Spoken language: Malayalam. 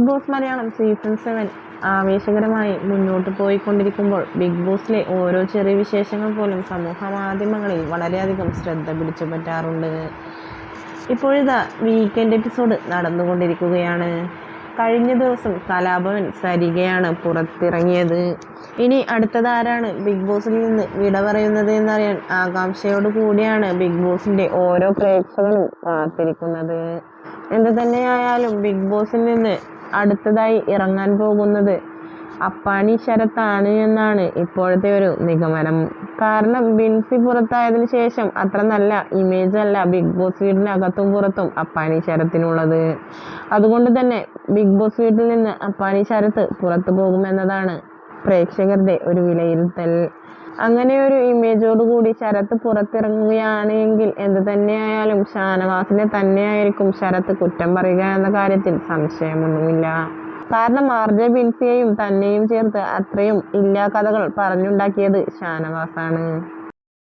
ബിഗ് ബോസ് മലയാളം സീസൺ 7 ആവേശകരമായി മുന്നോട്ട് പോയിക്കൊണ്ടിരിക്കുമ്പോൾ ബിഗ് ബോസിലെ ഓരോ ചെറിയ വിശേഷങ്ങൾ പോലും സമൂഹ മാധ്യമങ്ങളിൽ വളരെയധികം ശ്രദ്ധ പിടിച്ചു പറ്റാറുണ്ട്. ഇപ്പോഴിതാ വീക്കെൻഡ് എപ്പിസോഡ് നടന്നുകൊണ്ടിരിക്കുകയാണ്. കഴിഞ്ഞ ദിവസം കലാഭവൻ സരികയാണ് പുറത്തിറങ്ങിയത്. ഇനി അടുത്തതാരാണ് ബിഗ് ബോസിൽ നിന്ന് വിട പറയുന്നത് എന്നറിയാൻ ആകാംക്ഷയോട് കൂടിയാണ് ബിഗ് ബോസിന്റെ ഓരോ പ്രേക്ഷകരും കാത്തിരിക്കുന്നത്. എന്ത് തന്നെയായാലും ബിഗ് ബോസിൽ നിന്ന് അടുത്തതായി ഇറങ്ങാൻ പോകുന്നത് അപ്പാനി ശരത്താണ് എന്നാണ് ഇപ്പോഴത്തെ ഒരു നിഗമനം. കാരണം ബിൻസി പുറത്തായതിനു ശേഷം അത്ര നല്ല ഇമേജ് അല്ല ബിഗ് ബോസ് വീടിനകത്തും പുറത്തും അപ്പാനി ശരത്തിനുള്ളത്. അതുകൊണ്ട് തന്നെ ബിഗ് ബോസ് വീട്ടിൽ നിന്ന് അപ്പാനി ശരത്ത് പുറത്തു പോകുമെന്നതാണ് പ്രേക്ഷകരുടെ ഒരു വിലയിരുത്തൽ. അങ്ങനെ ഒരു ഇമേജോടുകൂടി ശരത്ത് പുറത്തിറങ്ങുകയാണ് എങ്കിൽ എന്ത് തന്നെയായാലും ഷാനവാസിനെ തന്നെയായിരിക്കും ശരത്ത് കുറ്റം പറയുക എന്ന കാര്യത്തിൽ സംശയമൊന്നുമില്ല. കാരണം ആർജെ ബിൻസിയെയും തന്നെയും ചേർത്ത് അത്രയും ഇല്ലാ കഥകൾ പറഞ്ഞുണ്ടാക്കിയത് ഷാനവാസാണ്.